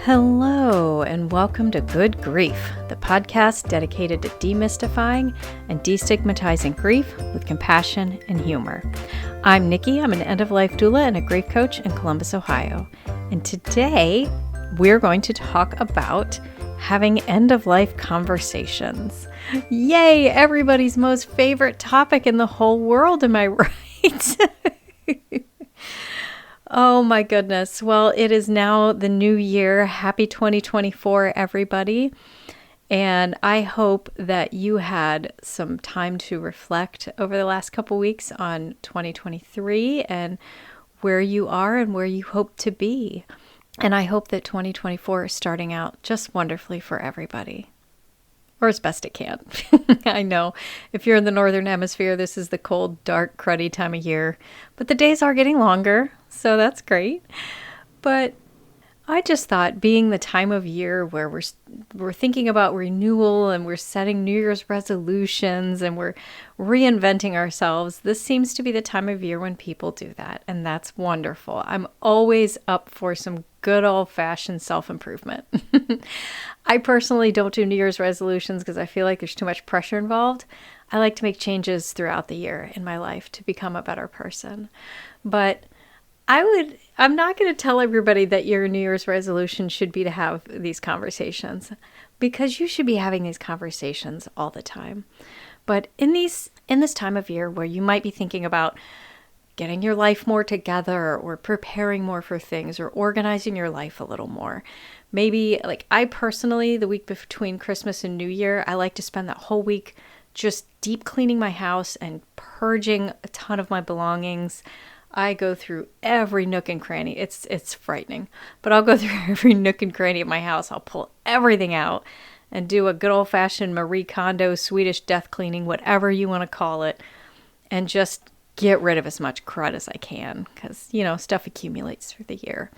Hello, and welcome to Good Grief, the podcast dedicated to demystifying and destigmatizing grief with compassion and humor. I'm Nikki. I'm an end-of-life doula and a grief coach in Columbus, Ohio. And today, we're going to talk about having end-of-life conversations. Yay! Everybody's most favorite topic in the whole world, am I right? Oh my goodness. Well, it is now the new year. Happy 2024, everybody. And I hope that you had some time to reflect over the last couple weeks on 2023 and where you are and where you hope to be. And I hope that 2024 is starting out just wonderfully for everybody. Or as best it can. I know if you're in the Northern Hemisphere, this is the cold, dark, cruddy time of year. But the days are getting longer, so that's great. But I just thought, being the time of year where we're thinking about renewal and we're setting New Year's resolutions and we're reinventing ourselves, this seems to be the time of year when people do that. And that's wonderful. I'm always up for some good old-fashioned self-improvement. I personally don't do New Year's resolutions because I feel like there's too much pressure involved. I like to make changes throughout the year in my life to become a better person. But I'm not going to tell everybody that your New Year's resolution should be to have these conversations, because you should be having these conversations all the time. But in this time of year where you might be thinking about getting your life more together or preparing more for things or organizing your life a little more, maybe like I personally, the week between Christmas and New Year, I like to spend that whole week just deep cleaning my house and purging a ton of my belongings. I go through every nook and cranny. It's frightening, but I'll go through every nook and cranny of my house. I'll pull everything out and do a good old-fashioned Marie Kondo Swedish death cleaning, whatever you want to call it, and just get rid of as much crud as I can because, stuff accumulates through the year.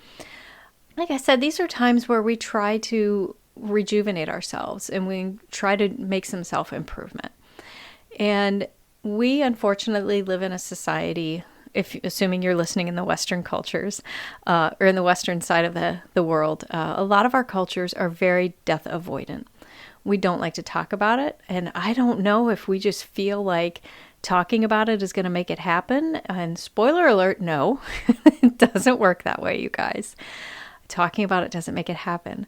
Like I said, these are times where we try to rejuvenate ourselves and we try to make some self-improvement. And we unfortunately live in a society, assuming you're listening in the Western cultures, or in the Western side of the world, a lot of our cultures are very death avoidant. We don't like to talk about it. And I don't know if we just feel like talking about it is going to make it happen. And spoiler alert, no, it doesn't work that way, you guys. Talking about it doesn't make it happen.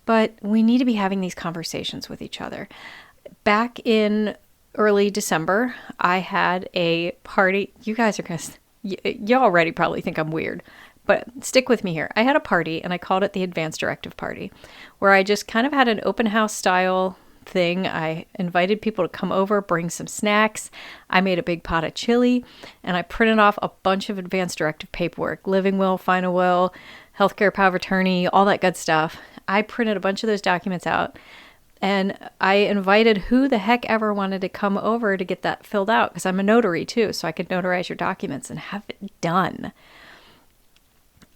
But we need to be having these conversations with each other. Back in early December, I had a party. You guys are going to, you already probably think I'm weird, but stick with me here. I had a party and I called it the Advanced Directive Party, where I just kind of had an open house style thing. I invited people to come over, bring some snacks. I made a big pot of chili and I printed off a bunch of advanced directive paperwork, living will, final will, healthcare power of attorney, all that good stuff. I printed a bunch of those documents out and I invited who the heck ever wanted to come over to get that filled out, because I'm a notary too, so I could notarize your documents and have it done.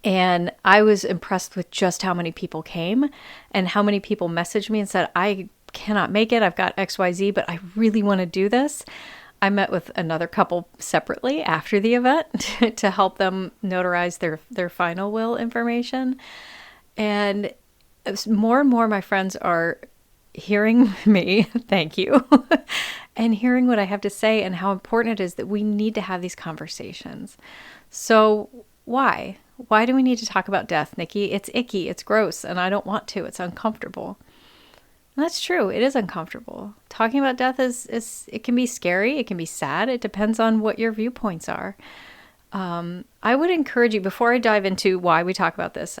And I was impressed with just how many people came and how many people messaged me and said, I cannot make it. I've got XYZ, but I really want to do this. I met with another couple separately after the event to help them notarize their final will information. And more and more my friends are hearing me, thank you, and hearing what I have to say and how important it is that we need to have these conversations. So why? Why do we need to talk about death, Nikki? It's icky, it's gross, and I don't want to. It's uncomfortable. And that's true. It is uncomfortable. Talking about death is it can be scary. It can be sad. It depends on what your viewpoints are. I would encourage you, before I dive into why we talk about this,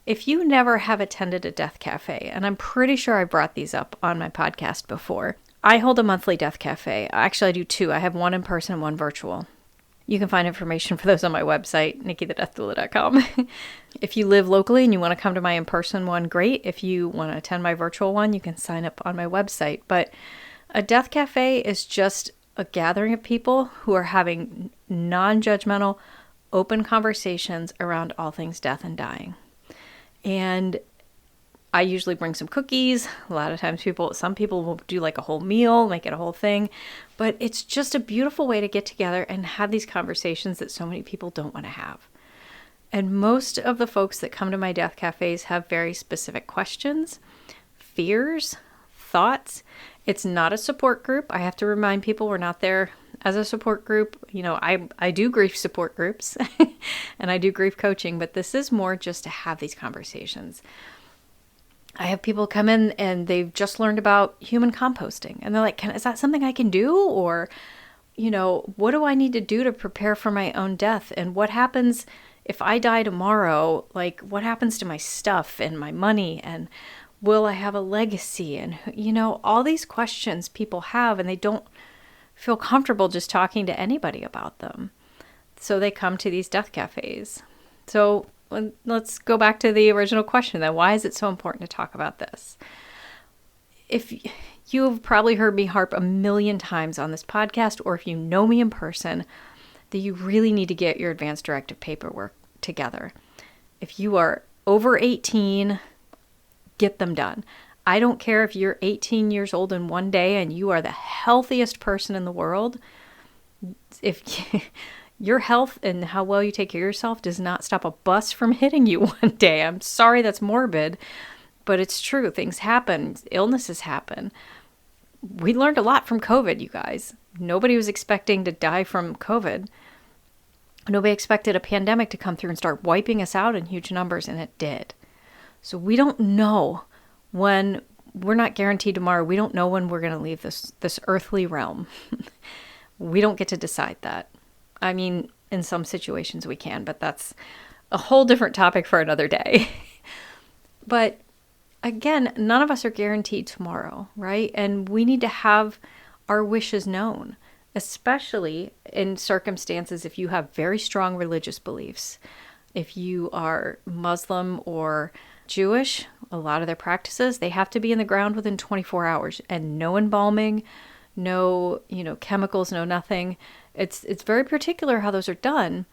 if you never have attended a death cafe, and I'm pretty sure I brought these up on my podcast before, I hold a monthly death cafe. Actually, I do two. I have one in person and one virtual. You can find information for those on my website, nikkithedeathdoula.com. If you live locally and you want to come to my in-person one, great. If you want to attend my virtual one, you can sign up on my website. But a death cafe is just a gathering of people who are having non-judgmental, open conversations around all things death and dying. And I usually bring some cookies. A lot of times some people will do like a whole meal, make it a whole thing. But it's just a beautiful way to get together and have these conversations that so many people don't want to have. And most of the folks that come to my death cafes have very specific questions, fears, thoughts. It's not a support group. I have to remind people we're not there as a support group. I do grief support groups and I do grief coaching, but this is more just to have these conversations. I have people come in and they've just learned about human composting and they're like, is that something I can do? Or, what do I need to do to prepare for my own death? And what happens if I die tomorrow? Like, what happens to my stuff and my money? And will I have a legacy? And, all these questions people have, and they don't feel comfortable just talking to anybody about them. So they come to these death cafes. So let's go back to the original question then. Why is it so important to talk about this? If you have probably heard me harp a million times on this podcast, or if you know me in person, that you really need to get your advance directive paperwork together. If you are over 18, get them done. I don't care if you're 18 years old in one day and you are the healthiest person in the world. If your health and how well you take care of yourself does not stop a bus from hitting you one day. I'm sorry that's morbid, but it's true. Things happen. Illnesses happen. We learned a lot from COVID, you guys. Nobody was expecting to die from COVID. Nobody expected a pandemic to come through and start wiping us out in huge numbers, and it did. So we don't know when, we're not guaranteed tomorrow. We don't know when we're going to leave this earthly realm. We don't get to decide that. I mean, in some situations we can, but that's a whole different topic for another day. But again, none of us are guaranteed tomorrow, right? And we need to have our wishes known, especially in circumstances if you have very strong religious beliefs. If you are Muslim or Jewish, a lot of their practices, they have to be in the ground within 24 hours and no embalming, no, chemicals, no nothing. It's very particular how those are done.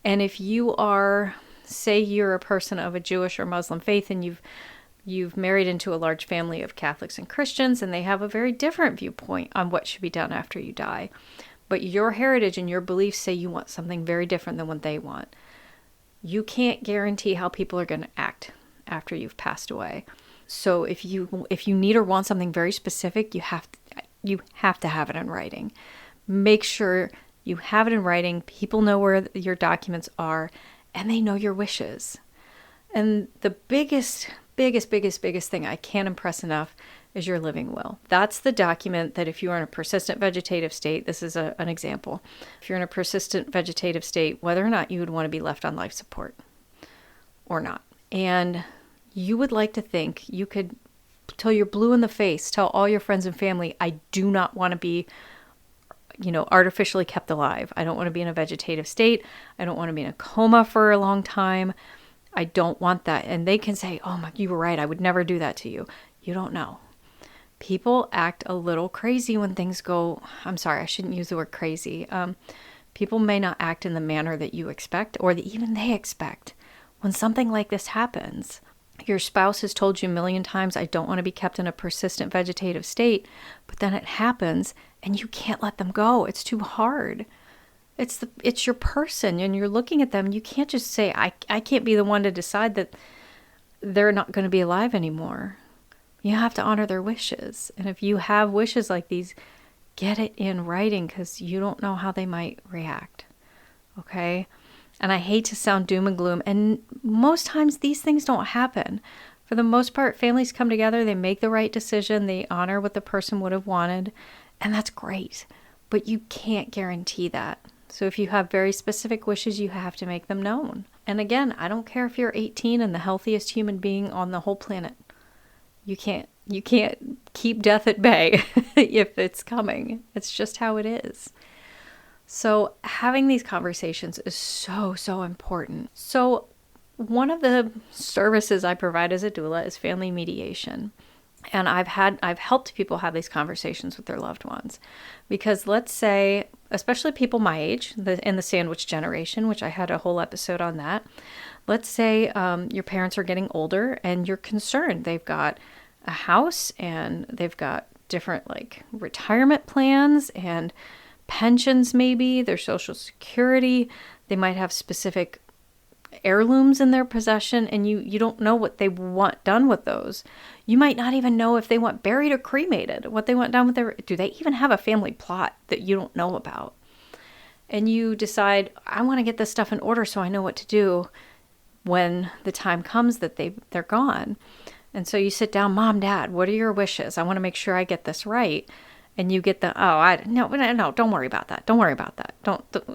And if you are, say you're a person of a Jewish or Muslim faith and you've married into a large family of Catholics and Christians, and they have a very different viewpoint on what should be done after you die. But your heritage and your beliefs say you want something very different than what they want. You can't guarantee how people are going to act after you've passed away. So if you need or want something very specific, you have to have it in writing. Make sure you have it in writing. People know where your documents are, and they know your wishes. And the biggest thing I can't impress enough is your living will. That's the document that if you are in a persistent vegetative state, this is an example. If you're in a persistent vegetative state, whether or not you would want to be left on life support or not. And you would like to think you could, till you're blue in the face, tell all your friends and family, I do not want to be, artificially kept alive. I don't want to be in a vegetative state. I don't want to be in a coma for a long time. I don't want that. And they can say, oh my, you were right. I would never do that to you. You don't know. People act a little crazy when things go, I'm sorry, I shouldn't use the word crazy. People may not act in the manner that you expect or that even they expect. When something like this happens, your spouse has told you a million times, I don't want to be kept in a persistent vegetative state, but then it happens and you can't let them go. It's too hard. It's your person and you're looking at them. You can't just say, I can't be the one to decide that they're not going to be alive anymore. You have to honor their wishes. And if you have wishes like these, get it in writing because you don't know how they might react. Okay? And I hate to sound doom and gloom. And most times these things don't happen. For the most part, families come together, they make the right decision, they honor what the person would have wanted, and that's great. But you can't guarantee that. So if you have very specific wishes, you have to make them known. And again, I don't care if you're 18 and the healthiest human being on the whole planet. You can't keep death at bay if it's coming. It's just how it is. So having these conversations is so, so important. So one of the services I provide as a doula is family mediation. And I've helped people have these conversations with their loved ones. Because let's say, especially people my age, in the sandwich generation, which I had a whole episode on that. Let's say your parents are getting older and you're concerned. They've got a house and they've got different retirement plans and pensions maybe, their social security. They might have specific heirlooms in their possession, and you don't know what they want done with those. You might not even know if they want buried or cremated, what they want done with their, do they even have a family plot that you don't know about? And you decide, I want to get this stuff in order so I know what to do when the time comes that they're gone. And so you sit down, Mom, Dad, what are your wishes? I want to make sure I get this right. And you get no, don't worry about that. Don't worry about that.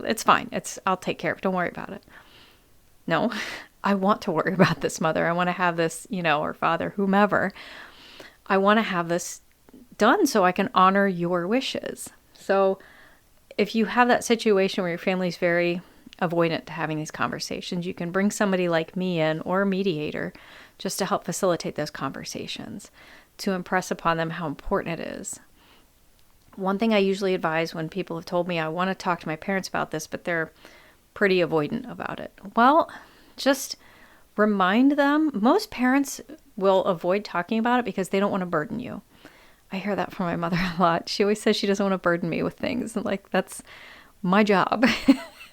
It's fine. I'll take care of it. Don't worry about it. No, I want to worry about this, Mother. I want to have this, or Father, whomever. I want to have this done so I can honor your wishes. So if you have that situation where your family's very avoidant to having these conversations, you can bring somebody like me in, or a mediator, just to help facilitate those conversations, to impress upon them how important it is. One thing I usually advise when people have told me, I want to talk to my parents about this, but they're pretty avoidant about it. Well, just remind them. Most parents will avoid talking about it because they don't want to burden you. I hear that from my mother a lot. She always says she doesn't want to burden me with things. And like, that's my job.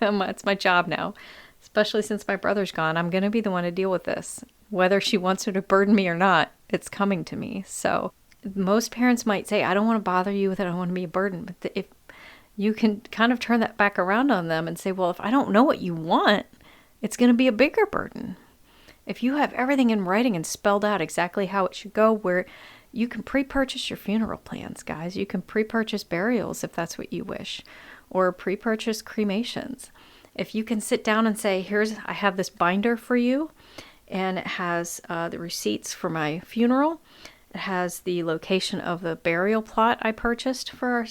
It's my job now. Especially since my brother's gone, I'm going to be the one to deal with this. Whether she wants her to burden me or not, it's coming to me. So most parents might say, I don't want to bother you with it. I don't want to be a burden. But if you can kind of turn that back around on them and say, well, if I don't know what you want, it's going to be a bigger burden. If you have everything in writing and spelled out exactly how it should go, where you can pre-purchase your funeral plans, guys. You can pre-purchase burials if that's what you wish, or pre-purchase cremations. If you can sit down and say, I have this binder for you, and it has the receipts for my funeral. It has the location of the burial plot I purchased for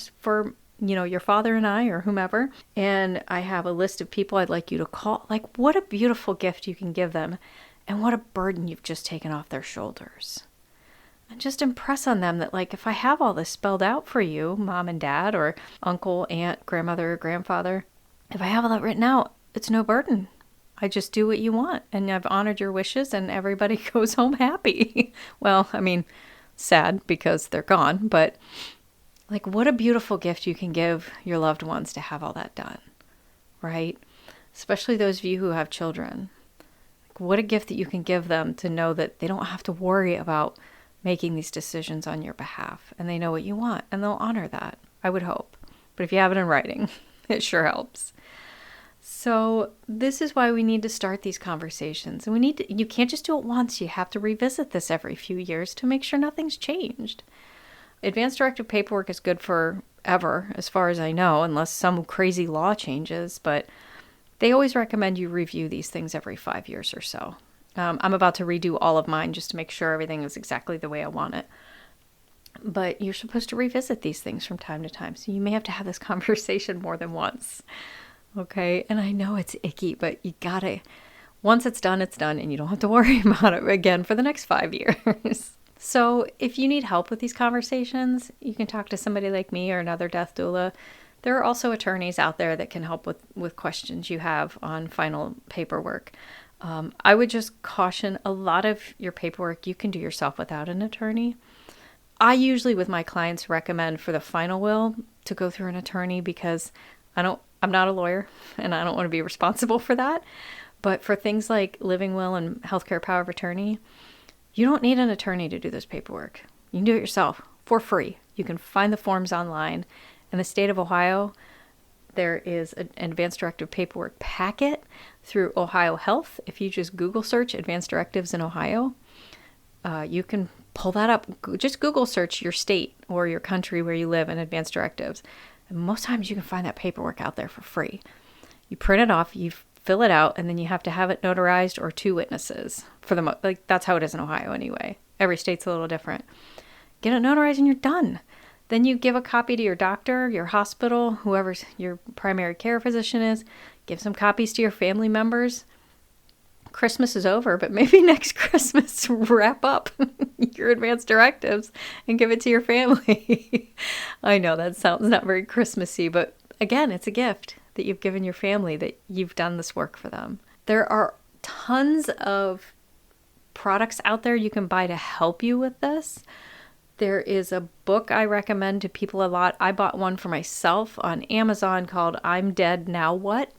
your father and I, or whomever. And I have a list of people I'd like you to call. Like, what a beautiful gift you can give them, and what a burden you've just taken off their shoulders. And just impress on them that, like, if I have all this spelled out for you, Mom and Dad, or uncle, aunt, grandmother, grandfather, if I have all that written out, it's no burden. I just do what you want, and I've honored your wishes, and everybody goes home happy. Well, I mean, sad because they're gone, but like, what a beautiful gift you can give your loved ones to have all that done, right? Especially those of you who have children. Like, what a gift that you can give them to know that they don't have to worry about making these decisions on your behalf, and they know what you want, and they'll honor that, I would hope. But if you have it in writing, it sure helps. So this is why we need to start these conversations. And you can't just do it once. You have to revisit this every few years to make sure nothing's changed. Advance directive paperwork is good forever, as far as I know, unless some crazy law changes. But they always recommend you review these things every 5 years or so. I'm about to redo all of mine just to make sure everything is exactly the way I want it. But you're supposed to revisit these things from time to time. So you may have to have this conversation more than once. Okay, and I know it's icky, but you gotta, once it's done, and you don't have to worry about it again for the next 5 years. So if you need help with these conversations, you can talk to somebody like me or another death doula. There are also attorneys out there that can help with questions you have on final paperwork. I would just caution, a lot of your paperwork you can do yourself without an attorney. I usually, with my clients, recommend for the final will to go through an attorney because I'm not a lawyer, and I don't want to be responsible for that. But for things like living will and healthcare power of attorney, you don't need an attorney to do this paperwork. You can do it yourself for free. You can find the forms online. In the state of Ohio, there is an advance directive paperwork packet through Ohio Health. If you just Google search advance directives in Ohio, you can pull that up. Just Google search your state or your country where you live and advance directives. And most times you can find that paperwork out there for free. You print it off, you fill it out, and then you have to have it notarized or 2 witnesses. That's how it is in Ohio anyway. Every state's a little different. Get it notarized and you're done. Then you give a copy to your doctor, your hospital, whoever your primary care physician is. Give some copies to your family members. Christmas is over, but maybe next Christmas wrap up your advance directives and give it to your family. I know that sounds not very Christmassy, but again, it's a gift that you've given your family, that you've done this work for them. There are tons of products out there you can buy to help you with this. There is a book I recommend to people a lot. I bought one for myself on Amazon called I'm Dead, Now What?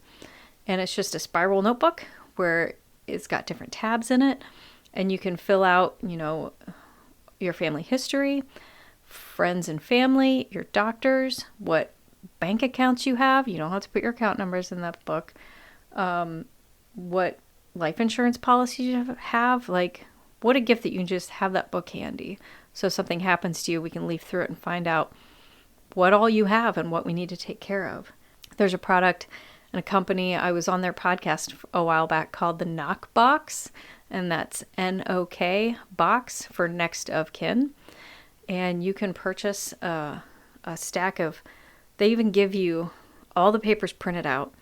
And it's just a spiral notebook where it's got different tabs in it, and you can fill out, your family history, friends and family, your doctors, what bank accounts you have. You don't have to put your account numbers in that book. What life insurance policies you have. Like, what a gift that you can just have that book handy. So if something happens to you, we can leaf through it and find out what all you have and what we need to take care of. There's a product and a company, I was on their podcast a while back, called the Knock Box, and that's NOK box for next of kin. And you can purchase a stack of, they even give you all the papers printed out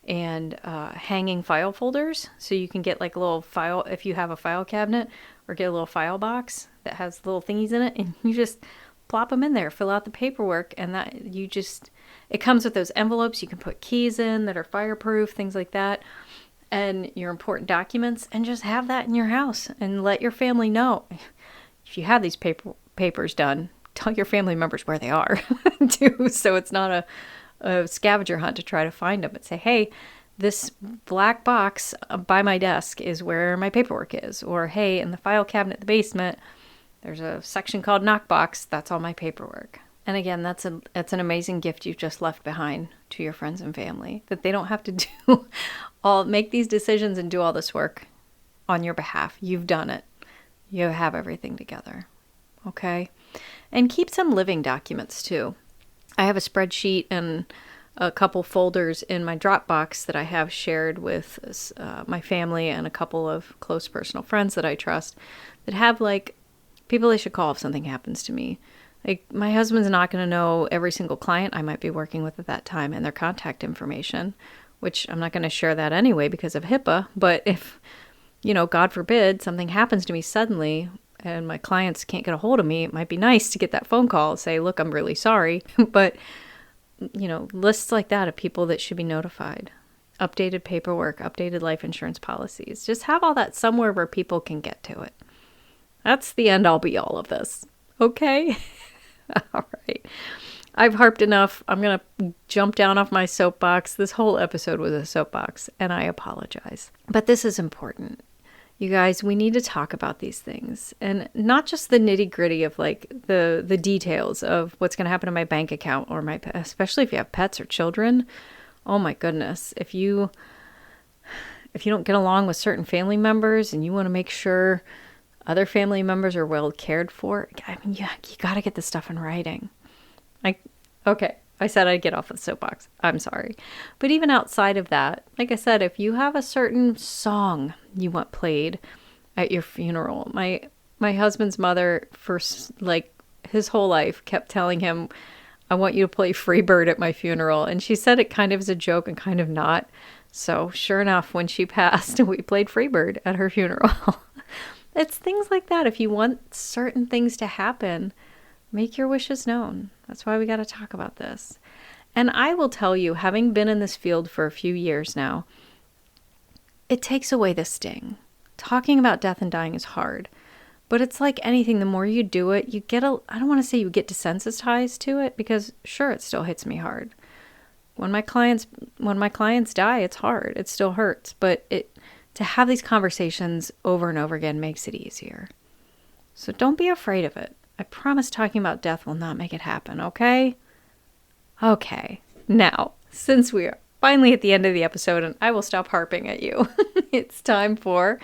and hanging file folders. So you can get like a little file, if you have a file cabinet, or get a little file box that has little thingies in it, and you just plop them in there, fill out the paperwork, and it comes with those envelopes you can put keys in that are fireproof, things like that, and your important documents, and just have that in your house and let your family know. If you have these papers done, tell your family members where they are too, so it's not a scavenger hunt to try to find them, but say, hey, this black box by my desk is where my paperwork is. Or, hey, in the file cabinet in the basement, there's a section called Knockbox. That's all my paperwork. And again, that's an amazing gift you've just left behind to your friends and family, that they don't have to make these decisions and do all this work on your behalf. You've done it. You have everything together. Okay? And keep some living documents too. I have a spreadsheet and a couple folders in my Dropbox that I have shared with my family and a couple of close personal friends that I trust, that have like people they should call if something happens to me. Like, my husband's not going to know every single client I might be working with at that time and their contact information, which I'm not going to share that anyway because of HIPAA. But if, God forbid, something happens to me suddenly and my clients can't get a hold of me, it might be nice to get that phone call and say, look, I'm really sorry. But lists like that of people that should be notified, updated paperwork, updated life insurance policies. Just have all that somewhere where people can get to it. That's the end all be all of this. Okay? All right. I've harped enough. I'm going to jump down off my soapbox. This whole episode was a soapbox, and I apologize. But this is important. You guys, we need to talk about these things, and not just the nitty gritty of like the details of what's going to happen to my bank account or especially if you have pets or children. Oh my goodness. If you don't get along with certain family members and you want to make sure other family members are well cared for, I mean, you got to get this stuff in writing. Okay. I said I'd get off the soapbox. I'm sorry. But even outside of that, like I said, if you have a certain song you want played at your funeral, my husband's mother, for like his whole life, kept telling him, I want you to play Freebird at my funeral. And she said it kind of as a joke and kind of not. So sure enough, when she passed, we played Freebird at her funeral. It's things like that. If you want certain things to happen, make your wishes known. That's why we got to talk about this. And I will tell you, having been in this field for a few years now, it takes away the sting. Talking about death and dying is hard, but it's like anything. The more you do it, you get I don't want to say you get desensitized to it, because sure, it still hits me hard. When my clients die, it's hard. It still hurts, but to have these conversations over and over again makes it easier. So don't be afraid of it. I promise talking about death will not make it happen, okay? Okay. Now, since we are finally at the end of the episode, and I will stop harping at you, it's time for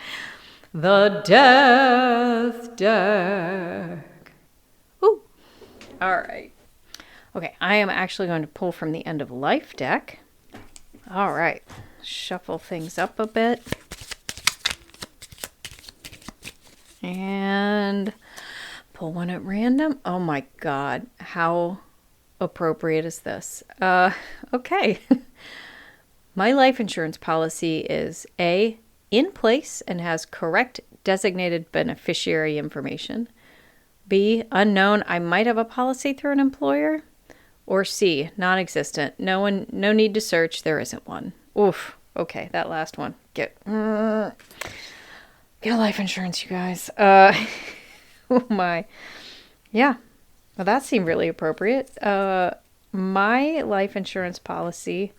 the Death Deck. Ooh. All right. Okay, I am actually going to pull from the End of Life deck. All right. Shuffle things up a bit. And pull one at random. Oh my God. How appropriate is this? Okay. My life insurance policy is A, in place and has correct designated beneficiary information. B, unknown, I might have a policy through an employer. Or C, non-existent, no need to search, there isn't one. Oof. Okay, that last one. Get a life insurance, you guys. Oh my. Yeah. Well, that seemed really appropriate. My life insurance policy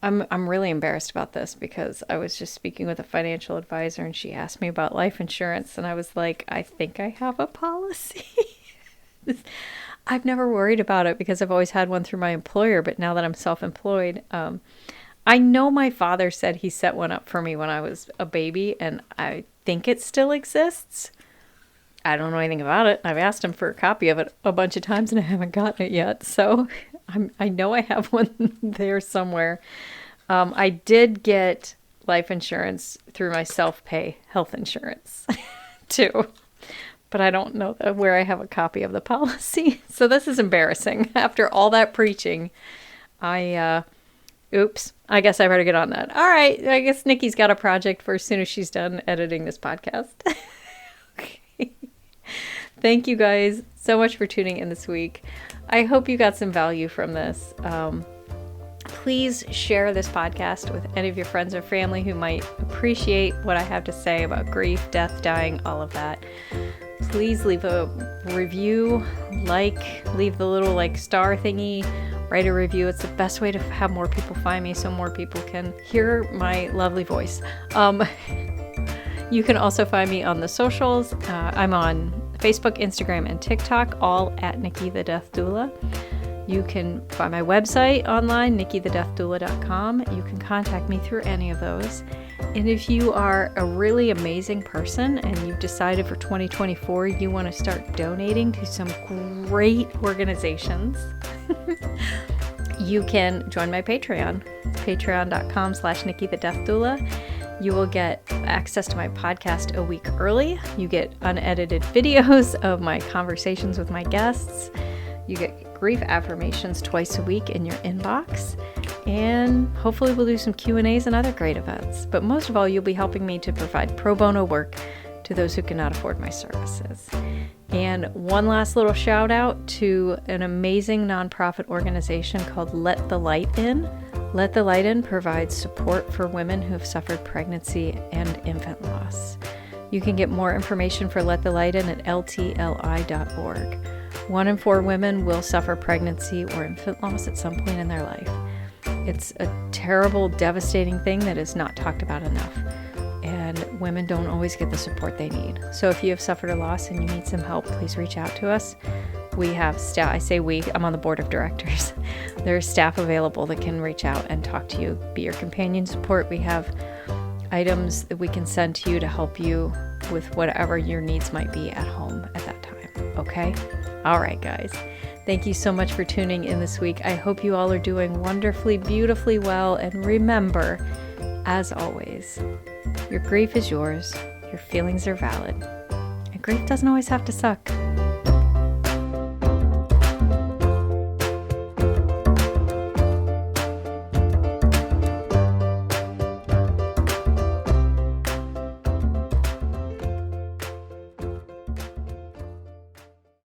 I'm really embarrassed about this because I was just speaking with a financial advisor and she asked me about life insurance and I was like, I think I have a policy. I've never worried about it because I've always had one through my employer, but now that I'm self-employed, I know my father said he set one up for me when I was a baby, and I think it still exists. I don't know anything about it. I've asked him for a copy of it a bunch of times and I haven't gotten it yet. So I know I have one there somewhere. I did get life insurance through my self-pay health insurance too, but I don't know where I have a copy of the policy. So this is embarrassing. After all that preaching, oops, I guess I better get on that. All right, I guess Nikki's got a project for as soon as she's done editing this podcast. Okay. Thank you guys so much for tuning in this week. I hope you got some value from this. Please share this podcast with any of your friends or family who might appreciate what I have to say about grief, death, dying, all of that. Please leave a review, leave the little star thingy, write a review. It's the best way to have more people find me so more people can hear my lovely voice. You can also find me on the socials. I'm on Facebook, Instagram, and TikTok, all at Nikki the Death Doula. You can find my website online, nikkithedeathdoula.com. You can contact me through any of those. And if you are a really amazing person and you've decided for 2024 you want to start donating to some great organizations, you can join my Patreon, patreon.com/nikkithedeathdoula. You will get access to my podcast a week early. You get unedited videos of my conversations with my guests. You get grief affirmations twice a week in your inbox. And hopefully we'll do some Q&As and other great events. But most of all, you'll be helping me to provide pro bono work to those who cannot afford my services. And one last little shout out to an amazing nonprofit organization called Let the Light In. Let the Light In provides support for women who have suffered pregnancy and infant loss. You can get more information for Let the Light In at ltli.org. 1 in 4 women will suffer pregnancy or infant loss at some point in their life. It's a terrible, devastating thing that is not talked about enough. And women don't always get the support they need. So if you have suffered a loss and you need some help, please reach out to us. We have staff. I say we, I'm on the board of directors. There's staff available that can reach out and talk to you, be your companion support. We have items that we can send to you to help you with whatever your needs might be at home at that time. Okay? All right, guys. Thank you so much for tuning in this week. I hope you all are doing wonderfully, beautifully well. And remember, as always, your grief is yours. Your feelings are valid. And grief doesn't always have to suck.